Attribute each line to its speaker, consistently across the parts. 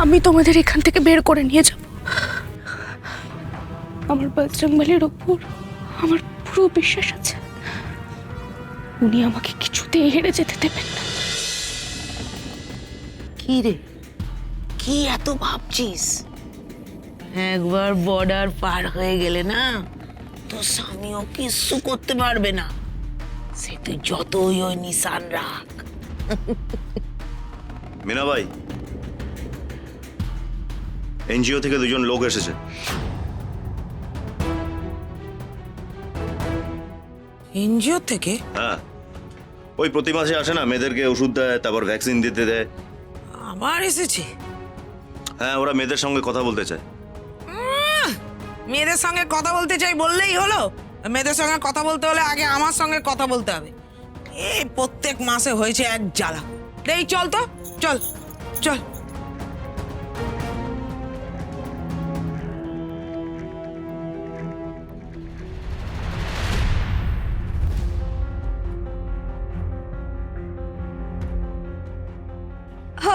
Speaker 1: আমি তোমাদের এখান থেকে বের করে নিয়ে যাব। আমার বজরংবলীর ওপর আমার পুরো বিশ্বাস আছে, উনি আমাকে কিছুতেই হেরে যেতে দেবেন না।
Speaker 2: কি রে, কি এত ভাবছিস? একবার বর্ডার পার হয়ে গেলে না, তো স্বামীও কিছু করতে পারবে না। সে তুই যতই ওই নিশান রাখ।
Speaker 3: মিনাবাই, এনজিও থেকে দুজন লোক এসেছে।
Speaker 2: এনজিও থেকে?
Speaker 3: হ্যাঁ, ওই প্রতি মাসে আসে না, মেয়েদেরকে ওষুধ দেয়, তারপর ভ্যাকসিন দিতে দেয়।
Speaker 2: আবার এসেছে?
Speaker 3: হ্যাঁ, ওরা মেয়েদের সঙ্গে কথা বলতে চায়।
Speaker 2: মেয়েদের সঙ্গে কথা বলতে চাই বললেই হলো? মেয়েদের সঙ্গে কথা বলতে হলে আগে আমার সঙ্গে কথা বলতে হবে। এই প্রত্যেক মাসে হয়েছে এক জ্বালা। এই চল তো, চল চল।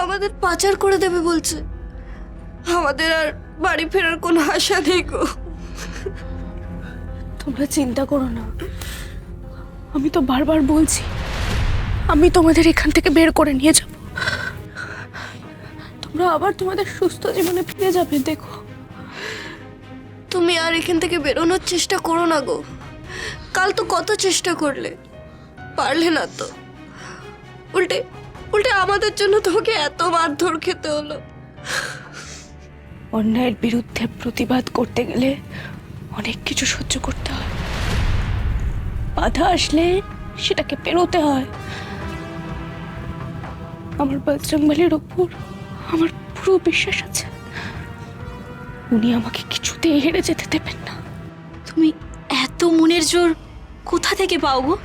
Speaker 4: আমাদের পাচার করে দেবে বলছে, আমাদের আর বাড়ি ফেরার কোনো আশা নেই গো।
Speaker 1: তোমরা চিন্তা করো না, আমি তো বারবার বলছি আমি তোমাদের এখান থেকে বের করে নিয়ে যাব। তোমরা আবার তোমাদের সুস্থ জীবনে ফিরে যাবে। দেখো,
Speaker 4: তুমি আর এখান থেকে বেরোনোর চেষ্টা করো না গো। কাল তো কত চেষ্টা করলে, পারলে না তো। উল্টে উল্টে আমাদের জন্য তোমাকে এত মারধর খেতে হলো।
Speaker 1: অন্যায়ের বিরুদ্ধে প্রতিবাদ করতে গেলে অনেক কিছু সহ্য করতে হয়, বাধা আসলে সেটাকে পেরোতে হয়। আমার বজরংবলীর ওপর আমার পুরো বিশ্বাস আছে, উনি আমাকে কিছুতেই হেরে যেতে দেবেন না।
Speaker 4: তুমি এত মনের জোর কোথা থেকে পাও গো?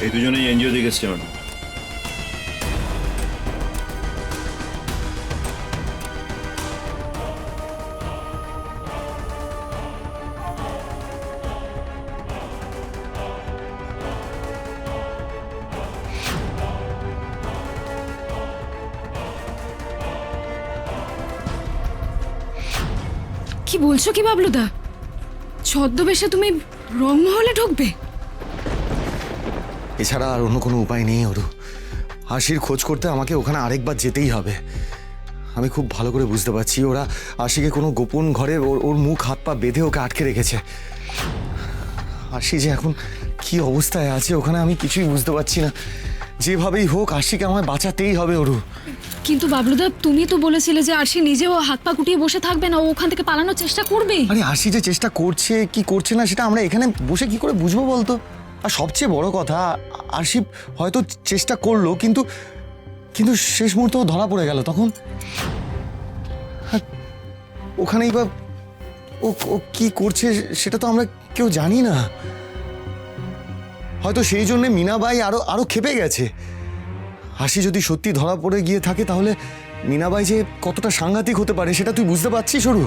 Speaker 3: এই দুজনেই এনজিও থেকে এসছে ম্যাডাম।
Speaker 5: কি বলছো কি বাবলুদা? ছদ্মবেশে তুমি রংমহলে ঢুকবে?
Speaker 6: এছাড়া আর অন্য কোনো উপায় নেই অরু। আশির খোঁজ করতে আমাকে ওখানে আরেকবার যেতেই হবে। আমি খুব ভালো করে বুঝতে পারছি ওরা আশিকে কোনো গোপন ঘরে ওর মুখ হাত পা বেঁধে ওকে আটকে রেখেছে। আশি যে এখন কি অবস্থায় আছে ওখানে আমি কিছুই বুঝতে পারছি না। যেভাবেই হোক আশিকে আমায় বাঁচাতেই হবে অরু।
Speaker 5: কিন্তু বাবলুদা, তুমি তো বলেছিলে যে আরশি নিজেও হাত পা গুটিয়ে বসে থাকবে না, ও ওখান থেকে পালানোর চেষ্টা করবে।
Speaker 6: আরে আশি যে চেষ্টা করছে কি করছে না সেটা আমরা এখানে বসে কি করে বুঝবো বলতো? আর সবচেয়ে বড় কথা, আরশি হয়তো চেষ্টা করলো কিন্তু কিন্তু শেষ মুহূর্তে ও ধরা পড়ে গেল তখন। আর ওখানেই বা ও ও কি করছে সেটা তো আমরা কেউ জানি না। হয়তো সেই জন্যে মিনাবাই আরো আরো ক্ষেপে গেছে। আশি যদি সত্যি ধরা পড়ে গিয়ে থাকে তাহলে মিনাবাই যে কতটা সাংঘাতিক হতে পারে সেটা তুই বুঝতে পারছিস সরু?